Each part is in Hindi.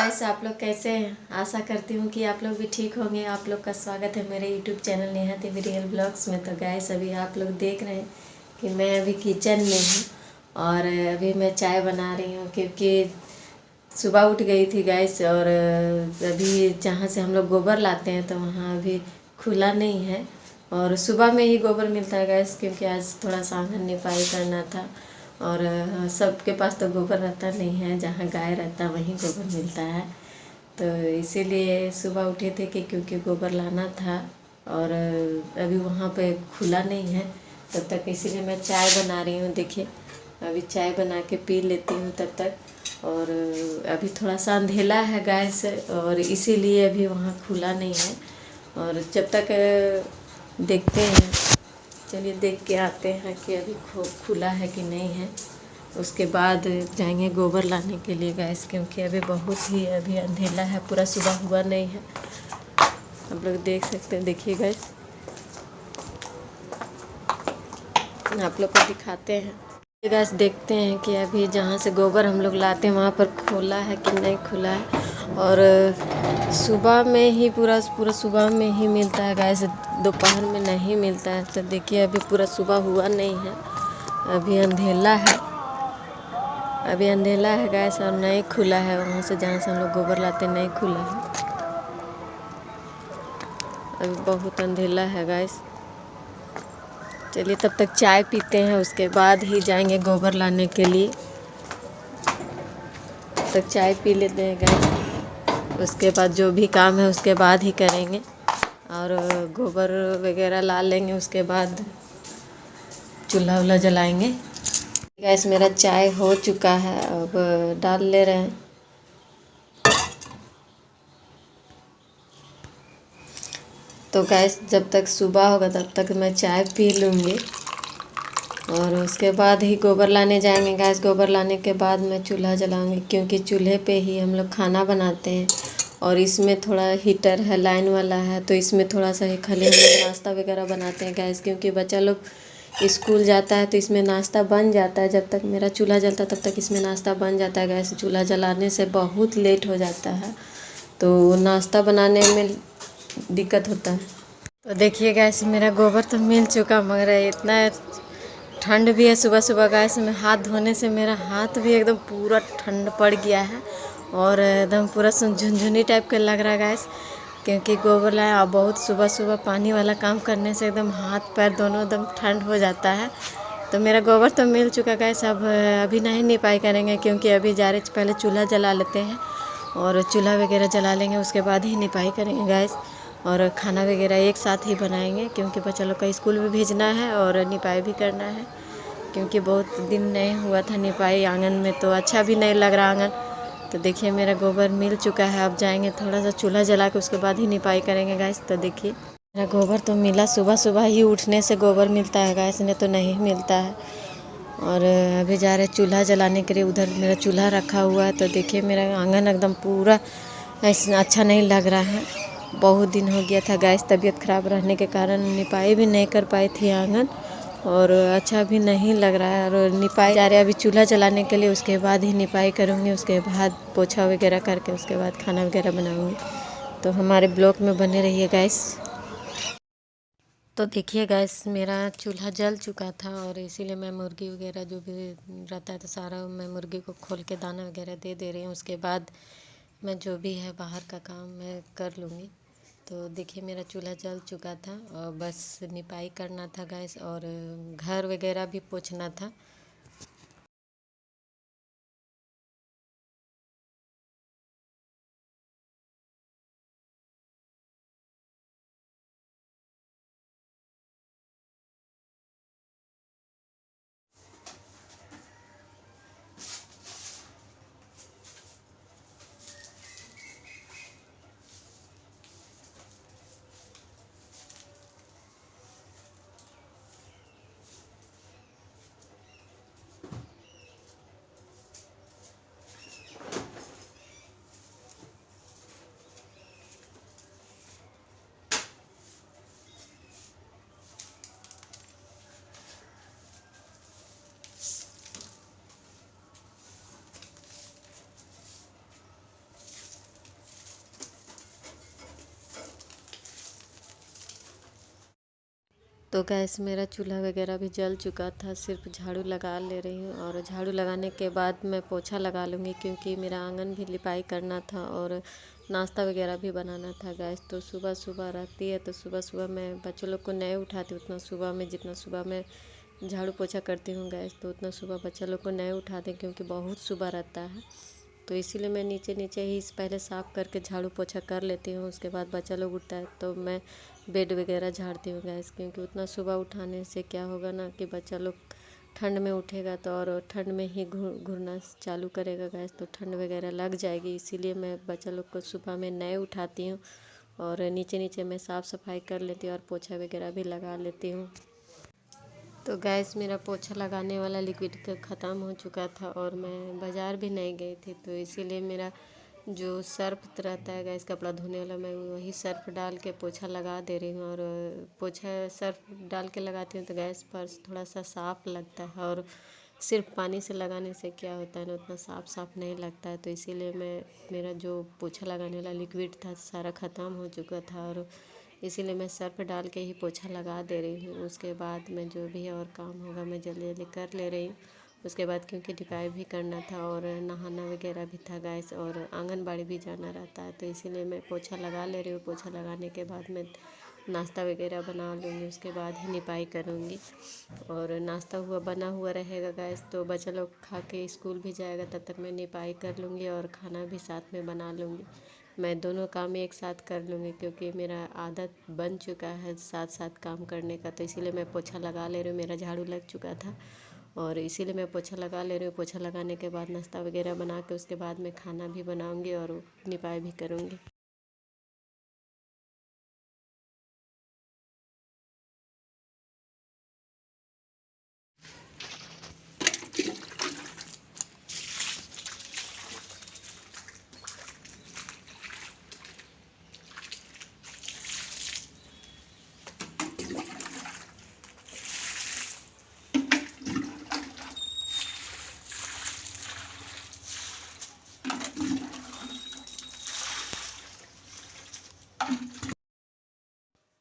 गाइस, आप लोग कैसे हैं। आशा करती हूँ कि आप लोग भी ठीक होंगे। आप लोग का स्वागत है मेरे यूट्यूब चैनल नेहा देवी रियल ब्लॉग्स में। तो गाइस, अभी आप लोग देख रहे हैं कि मैं अभी किचन में हूँ और अभी मैं चाय बना रही हूँ, क्योंकि सुबह उठ गई थी गाइस। और अभी जहाँ से हम लोग गोबर लाते हैं तो वहाँ अभी खुला नहीं है, और सुबह में ही गोबर मिलता है गाइस, क्योंकि आज थोड़ा सा आंगन निपाई करना था। और सबके पास तो गोबर रहता नहीं है, जहाँ गाय रहता है वहीं गोबर मिलता है। तो इसीलिए सुबह उठे थे कि क्योंकि गोबर लाना था, और अभी वहाँ पे खुला नहीं है तब तक, इसीलिए मैं चाय बना रही हूँ। देखिए, अभी चाय बना के पी लेती हूँ तब तक। और अभी थोड़ा सा अंधेला है गैस, और इसीलिए अभी वहाँ खुला नहीं है। और जब तक देखते हैं, चलिए देख के आते हैं कि अभी खुला है कि नहीं है। उसके बाद जाएंगे गोबर लाने के लिए गैस, क्योंकि अभी बहुत ही अभी अंधेला है, पूरा सुबह हुआ नहीं है। आप लोग देख सकते हैं, देखिए गैस, आप लोग को दिखाते हैं। गैस देखते हैं कि अभी जहाँ से गोबर हम लोग लाते हैं वहाँ पर खुला है कि नहीं खुला है। और सुबह में ही पूरा सुबह में ही मिलता है गैस, दोपहर में नहीं मिलता है। तो देखिए, अभी पूरा सुबह हुआ नहीं है, अभी अंधेला है। अभी अंधेला है गैस, और नहीं खुला है। वहाँ से जहाँ से हम लोग गोबर लाते नहीं खुला है, अभी बहुत अंधेला है गैस। चलिए तब तक चाय पीते हैं, उसके बाद ही जाएंगे गोबर लाने के लिए। तब तक चाय पी लेते हैं गैस, उसके बाद जो भी काम है उसके बाद ही करेंगे। और गोबर वगैरह ला लेंगे, उसके बाद चूल्हा वूल्हा जलाएंगे। गैस मेरा चाय हो चुका है, अब डाल ले रहे हैं। तो गैस जब तक सुबह होगा तब तक मैं चाय पी लूँगी, और उसके बाद ही गोबर लाने जाएंगे गैस। गोबर लाने के बाद मैं चूल्हा जलाऊंगी, क्योंकि चूल्हे पे ही हम लोग खाना बनाते हैं। और इसमें थोड़ा हीटर है, लाइन वाला है, तो इसमें थोड़ा सा ही खाली हम लोग नाश्ता वगैरह बनाते हैं गैस, क्योंकि बच्चा लोग स्कूल जाता है तो इसमें नाश्ता बन जाता है। जब तक मेरा चूल्हा जलता है तब तक इसमें नाश्ता बन जाता है गैस। चूल्हा जलाने से बहुत लेट हो जाता है, तो नाश्ता बनाने में दिक्कत होता है। तो देखिए गैस, मेरा गोबर तो मिल चुका, मगर इतना ठंड भी है सुबह सुबह गैस में हाथ धोने से मेरा हाथ भी एकदम पूरा ठंड पड़ गया है, और एकदम पूरा झुनझुनी टाइप का लग रहा है गैस, क्योंकि गोबर लाया। और बहुत सुबह सुबह पानी वाला काम करने से एकदम हाथ पैर दोनों एकदम ठंड हो जाता है। तो मेरा गोबर तो मिल चुका गैस, अब अभी नहीं निपाई करेंगे, क्योंकि अभी जा रहे पहले चूल्हा जला लेते हैं, और चूल्हा वगैरह जला लेंगे, उसके बाद ही निपाई करेंगे गैस। और खाना वगैरह एक साथ ही बनाएंगे, क्योंकि बच्चा लोग का स्कूल भी भेजना है और निपाई भी करना है, क्योंकि बहुत दिन नहीं हुआ था निपाई आंगन में, तो अच्छा भी नहीं लग रहा आंगन। तो देखिए, मेरा गोबर मिल चुका है, अब जाएंगे थोड़ा सा चूल्हा जला के उसके बाद ही निपाई करेंगे गैस। तो देखिए, मेरा गोबर तो मिला, सुबह सुबह ही उठने से गोबर मिलता है गैस, नहीं तो नहीं मिलता है। और अभी जा रहे चूल्हा जलाने के लिए, उधर मेरा चूल्हा रखा हुआ है। तो देखिए, मेरा आंगन एकदम पूरा ऐसा अच्छा नहीं लग रहा है। बहुत दिन हो गया था गैस, तबीयत ख़राब रहने के कारण निपाई भी नहीं कर पाई थी आंगन, और अच्छा भी नहीं लग रहा है। और निपाई जा रहे अभी चूल्हा जलाने के लिए, उसके बाद ही निपाई करूँगी, उसके बाद पोछा वगैरह करके उसके बाद खाना वगैरह बनाऊँगी। तो हमारे ब्लॉग में बने रहिए गैस। तो देखिए गैस, मेरा चूल्हा जल चुका था, और इसीलिए मैं मुर्गी वगैरह जो भी रहता है तो सारा मैं मुर्गी को खोल के दाना वगैरह दे रही हूँ। उसके बाद मैं जो भी है बाहर का काम मैं कर लूँगी। तो देखिए, मेरा चूल्हा जल चुका था, और बस निपाई करना था गैस, और घर वगैरह भी पोंछना था। तो गैस मेरा चूल्हा वगैरह भी जल चुका था, सिर्फ झाड़ू लगा ले रही हूँ। और झाड़ू लगाने के बाद मैं पोछा लगा लूँगी, क्योंकि मेरा आंगन भी लिपाई करना था और नाश्ता वगैरह भी बनाना था गैस। तो सुबह सुबह रहती है, तो सुबह सुबह मैं बच्चों लोग को नहीं उठाती उतना सुबह में, जितना सुबह मैं झाड़ू पोछा करती हूँ गैस। तो उतना सुबह बच्चा लोग को नहीं उठाते, क्योंकि बहुत सुबह रहता है। तो इसीलिए मैं नीचे नीचे ही पहले साफ़ करके झाड़ू पोछा कर लेती हूँ। उसके बाद बच्चा लोग उठता है तो मैं बेड वगैरह झाड़ती हूँ गैस, क्योंकि उतना सुबह उठाने से क्या होगा ना कि बच्चा लोग ठंड में उठेगा तो और ठंड में ही घूरना चालू करेगा गैस, तो ठंड वगैरह लग जाएगी। इसीलिए मैं बच्चा लोग को सुबह में नहीं उठाती हूँ और नीचे नीचे मैं साफ़ सफाई कर लेती हूँ और पोछा वगैरह भी लगा लेती हूँ। तो गैस मेरा पोछा लगाने वाला लिक्विड ख़त्म हो चुका था और मैं बाज़ार भी नहीं गई थी, तो इसीलिए मेरा जो सर्फ रहता है गैस कपड़ा धोने वाला, मैं वही सर्फ डाल के पोछा लगा दे रही हूँ। और पोछा सर्फ डाल के लगाती हूँ तो गैस पर थोड़ा सा साफ़ लगता है, और सिर्फ पानी से लगाने से क्या होता है ना, उतना साफ़ नहीं लगता है। तो इसीलिए मेरा जो पोछा लगाने वाला लिक्विड था सारा ख़त्म हो चुका था, और इसीलिए मैं सर्फ डाल के ही पोछा लगा दे रही हूँ। उसके बाद मैं जो भी और काम होगा मैं जल्दी जल्दी कर ले रही हूँ। उसके बाद क्योंकि लिपाई भी करना था और नहाना वगैरह भी था गैस, और आंगनबाड़ी भी जाना रहता है, तो इसीलिए मैं पोछा लगा ले रही हूँ। पोछा लगाने के बाद मैं नाश्ता वगैरह बना लूँगी, उसके बाद ही लिपाई करूँगी। और नाश्ता बना हुआ रहेगा गैस, तो बच्चा लोग खा के स्कूल भी जाएगा, तब तक मैं लिपाई कर लूँगी और खाना भी साथ में बना लूँगी। मैं दोनों काम एक साथ कर लूँगी, क्योंकि मेरा आदत बन चुका है साथ साथ काम करने का। तो इसीलिए मैं पोछा लगा ले रही हूँ, मेरा झाड़ू लग चुका था और इसीलिए मैं पोछा लगा ले रही हूँ। पोछा लगाने के बाद नाश्ता वगैरह बना के उसके बाद मैं खाना भी बनाऊँगी और लिपाई भी करूँगी।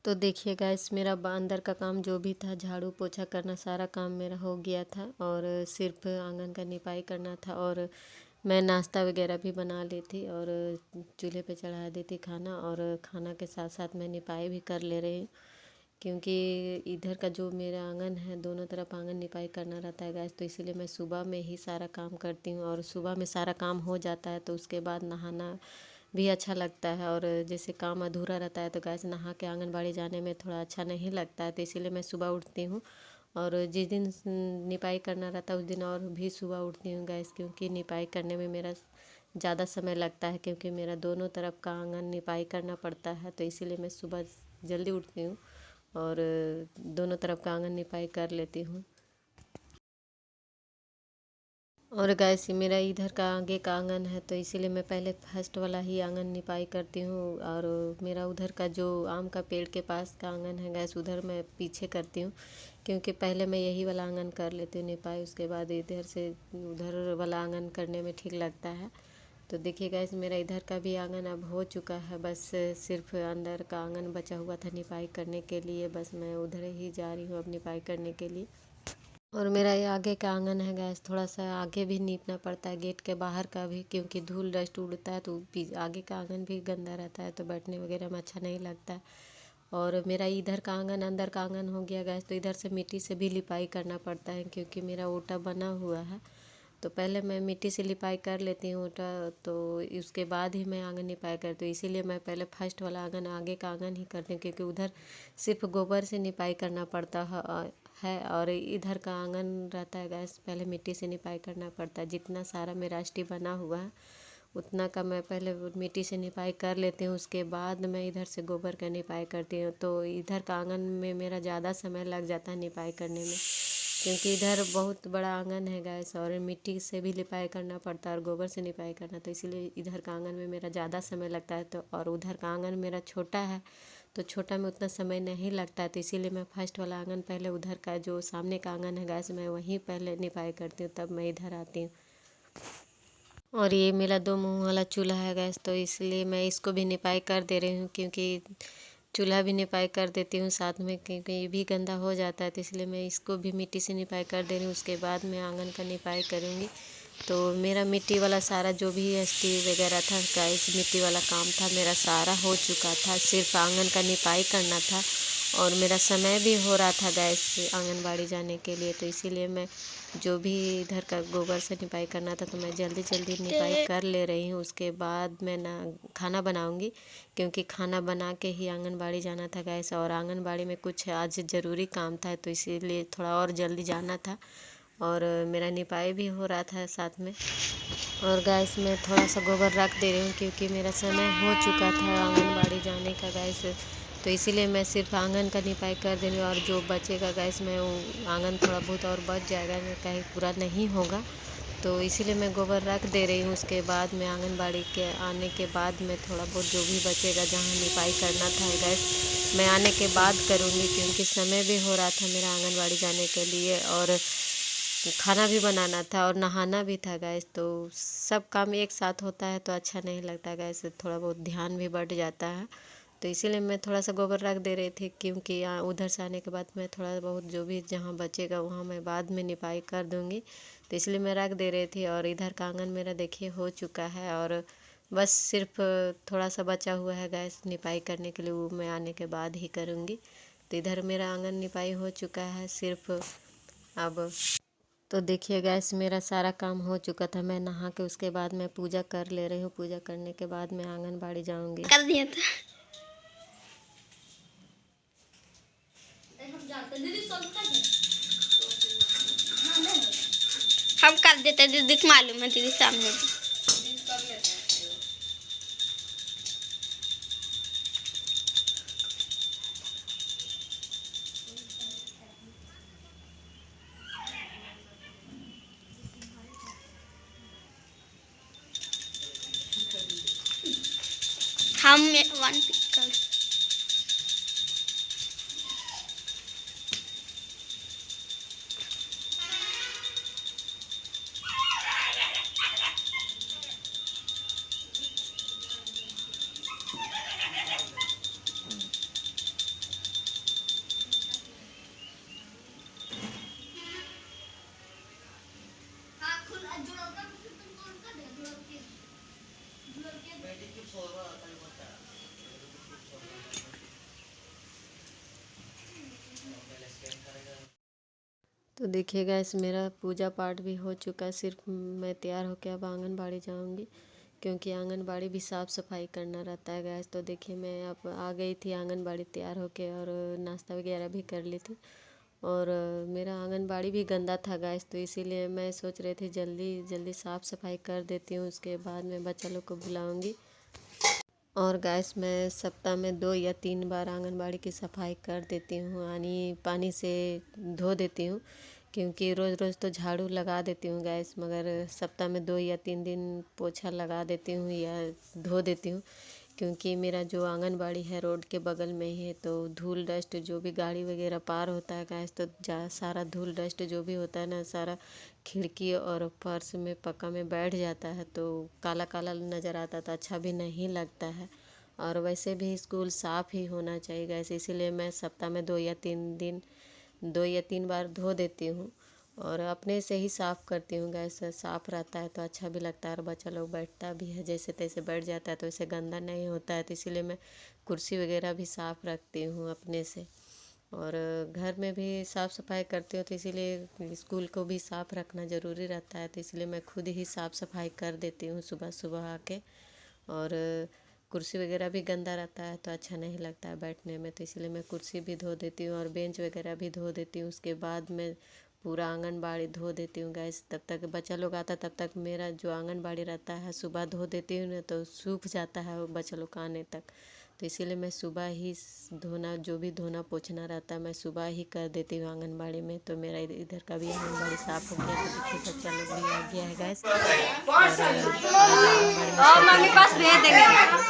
तो देखिए गाइस, मेरा अंदर का काम जो भी था, झाड़ू पोछा करना, सारा काम मेरा हो गया था और सिर्फ आंगन का निपाई करना था। और मैं नाश्ता वगैरह भी बना ली थी और चूल्हे पे चढ़ा दी थी खाना, और खाना के साथ साथ मैं निपाई भी कर ले रही हूँ, क्योंकि इधर का जो मेरा आंगन है दोनों तरफ आंगन निपाई करना रहता है गैस। तो इसीलिए मैं सुबह में ही सारा काम करती हूँ, और सुबह में सारा काम हो जाता है तो उसके बाद नहाना भी अच्छा लगता है। और जैसे काम अधूरा रहता है तो गैस नहा के आंगनबाड़ी जाने में थोड़ा अच्छा नहीं लगता है, तो इसीलिए मैं सुबह उठती हूँ। और जिस दिन निपाई करना रहता है उस दिन और भी सुबह उठती हूँ गैस, क्योंकि निपाई करने में मेरा ज़्यादा समय लगता है, क्योंकि मेरा दोनों तरफ का आंगन निपाई करना पड़ता है। तो इसीलिए मैं सुबह जल्दी उठती हूँ और दोनों तरफ का आंगन निपाई कर लेती हूँ। और गैस मेरा इधर का आगे का आंगन है, तो इसीलिए मैं पहले फर्स्ट वाला ही आंगन निपाई करती हूँ। और मेरा उधर का जो आम का पेड़ के पास का आंगन है गैस, उधर मैं पीछे करती हूँ, क्योंकि पहले मैं यही वाला आंगन कर लेती हूँ निपाई, उसके बाद इधर से उधर वाला आंगन करने में ठीक लगता है। तो देखिए गैस, मेरा इधर का भी आंगन अब हो चुका है, बस सिर्फ अंदर का आंगन बचा हुआ था निपाई करने के लिए, बस मैं उधर ही जा रही हूँ अब निपाई करने के लिए। और मेरा ये आगे का आंगन है गैस, थोड़ा सा आगे भी नीपना पड़ता है, गेट के बाहर का भी, क्योंकि धूल डस्ट उड़ता है तो आगे का आंगन भी गंदा रहता है, तो बैठने वगैरह में अच्छा नहीं लगता है। और मेरा इधर का आंगन अंदर का आंगन हो गया गैस, तो इधर से मिट्टी से भी लिपाई करना पड़ता है, क्योंकि मेरा ओटा बना हुआ है। तो पहले मैं मिट्टी से लिपाई कर लेती हूँ ओटा, तो उसके बाद ही मैं आंगन निपाई करती हूँ। इसीलिए मैं पहले फर्स्ट वाला आंगन आगे का आंगन ही करती हूँ, क्योंकि उधर सिर्फ गोबर से निपाई करना पड़ता है और इधर का आंगन रहता है गैस, पहले मिट्टी से निपाई करना पड़ता है। जितना सारा मेरा अष्टी बना हुआ है उतना का मैं पहले मिट्टी से निपाई कर लेती हूँ, उसके बाद मैं इधर से गोबर का निपाई करती हूँ। तो इधर का आंगन में मेरा ज़्यादा समय लग जाता है निपाई करने में, क्योंकि इधर बहुत बड़ा आंगन है गैस, और मिट्टी से भी लिपाई करना पड़ता है और गोबर से निपाई करना, तो इसीलिए इधर का आंगन में मेरा ज़्यादा समय लगता है। तो और उधर का आंगन मेरा छोटा है, तो छोटा में उतना समय नहीं लगता है, तो इसीलिए मैं फर्स्ट वाला आंगन पहले, उधर का जो सामने का आंगन है गैस, मैं वहीं पहले निपाई करती हूँ, तब मैं इधर आती हूँ। और ये मेरा 2 मुँह वाला चूल्हा है गैस, तो इसलिए मैं इसको भी निपाई कर दे रही हूँ, क्योंकि चूल्हा भी निपाई कर देती हूँ साथ में, क्योंकि ये भी गंदा हो जाता है, तो इसलिए मैं इसको भी मिट्टी से निपाई कर दे रही हूँ। उसके बाद मैं आंगन का निपाई करूँगी। तो मेरा मिट्टी वाला सारा जो भी एसटी वगैरह था गाइस, मिट्टी वाला काम था मेरा सारा हो चुका था। सिर्फ आंगन का निपाई करना था और मेरा समय भी हो रहा था गैस आंगनबाड़ी जाने के लिए, तो इसीलिए मैं जो भी इधर का गोबर से निपाई करना था तो मैं जल्दी जल्दी निपाई कर ले रही हूँ। उसके बाद मैं ना खाना बनाऊँगी, क्योंकि खाना बना के ही आंगनबाड़ी जाना था गैस, और आंगनबाड़ी में कुछ आज ज़रूरी काम था, तो इसीलिए थोड़ा और जल्दी जाना था और मेरा निपाई भी हो रहा था साथ में। और गैस मैं थोड़ा सा गोबर रख दे रही हूँ, क्योंकि मेरा समय हो चुका था आंगनबाड़ी जाने का गैस, तो इसीलिए मैं सिर्फ आंगन का निपाई कर दे रही हूँ। और जो बचेगा गैस मैं वो आंगन थोड़ा बहुत और बच जाएगा, कहीं पूरा नहीं होगा, तो इसीलिए मैं गोबर रख दे रही हूँ। उसके बाद मैं आंगनबाड़ी के आने के बाद मैं थोड़ा बहुत जो भी बचेगा जहाँ निपाई करना था गैस मैं आने के बाद करूँगी, क्योंकि समय भी हो रहा था मेरा आंगनबाड़ी जाने के लिए और खाना भी बनाना था और नहाना भी था गैस। तो सब काम एक साथ होता है तो अच्छा नहीं लगता गैस, थोड़ा बहुत ध्यान भी बढ़ जाता है, तो इसीलिए मैं थोड़ा सा गोबर रख दे रही थी, क्योंकि उधर से आने के बाद मैं थोड़ा बहुत जो भी जहाँ बचेगा वहाँ मैं बाद में निपाई कर दूँगी, तो इसलिए मैं रख दे रही थी। और इधर का आंगन मेरा देखिए हो चुका है और बस सिर्फ थोड़ा सा बचा हुआ है गैस निपाई करने के लिए, वो मैं आने के बाद ही करूँगी। तो इधर मेरा आंगन निपाई हो चुका है सिर्फ अब। तो देखिए गैस मेरा सारा काम हो चुका था, मैं नहा के उसके बाद मैं पूजा कर ले रही हूँ। पूजा करने के बाद मैं आंगनबाड़ी जाऊँगी। कर दिया था हम कर देते दीदी को मालूम है, दीदी सामने हम वन पिकल तो देखिए गैस मेरा पूजा पाठ भी हो चुका है, सिर्फ मैं तैयार होकर अब आंगनबाड़ी जाऊंगी, क्योंकि आंगनबाड़ी भी साफ़ सफाई करना रहता है गैस। तो देखिए मैं अब आ गई थी आंगनबाड़ी तैयार होके और नाश्ता वगैरह भी कर ली थी, और मेरा आंगनबाड़ी भी गंदा था गैस, तो इसीलिए मैं सोच रही थी जल्दी जल्दी साफ़ सफाई कर देती हूँ, उसके बाद मैं बच्चा लोग को बुलाऊँगी। और गैस मैं सप्ताह में 2 या 3 बार आंगनबाड़ी की सफाई कर देती हूँ, यानी पानी से धो देती हूँ, क्योंकि रोज़ रोज़ तो झाड़ू लगा देती हूँ गैस, मगर सप्ताह में 2 या 3 दिन पोछा लगा देती हूँ या धो देती हूँ, क्योंकि मेरा जो आंगनबाड़ी है रोड के बगल में ही है, तो धूल डस्ट जो भी गाड़ी वगैरह पार होता है गैस, तो सारा धूल डस्ट जो भी होता है ना सारा खिड़की और फर्श में पक्का में बैठ जाता है, तो काला काला नज़र आता तो अच्छा भी नहीं लगता है। और वैसे भी स्कूल साफ़ ही होना चाहिए गैस, इसीलिए मैं सप्ताह में 2 या 3 बार धो देती हूँ और अपने से ही साफ़ करती हूँ गैस। साफ़ रहता है तो अच्छा भी लगता है और बच्चा लोग बैठता भी है, जैसे तैसे बैठ जाता है तो इसे गंदा नहीं होता है, तो इसीलिए मैं कुर्सी वगैरह भी साफ़ रखती हूँ अपने से। और घर में भी साफ़ सफाई करती हूँ, तो इसीलिए स्कूल को भी साफ़ रखना ज़रूरी रहता है, तो इसलिए मैं खुद ही साफ़ सफाई कर देती हूँ सुबह सुबह आके। और कुर्सी वगैरह भी गंदा रहता है तो अच्छा नहीं लगता है बैठने में, तो इसलिए मैं कुर्सी भी धो देती हूँ और बेंच वगैरह भी धो देती हूँ। उसके बाद मैं पूरा आंगनबाड़ी धो देती हूँ गैस, तब तक बच्चा लोग आता तब तक मेरा जो आंगनबाड़ी रहता है सुबह धो देती हूँ ना, तो सूख जाता है वो बच्चा लोग आने तक, तो इसीलिए मैं सुबह ही धोना जो भी धोना पोछना रहता है मैं सुबह ही कर देती हूँ आंगनबाड़ी में। तो मेरा इधर का भी आंगनबाड़ी साफ़ हो गया, तो देखिए बच्चा लोग भी आ गया है गैस, और आज आंगनबाड़ी में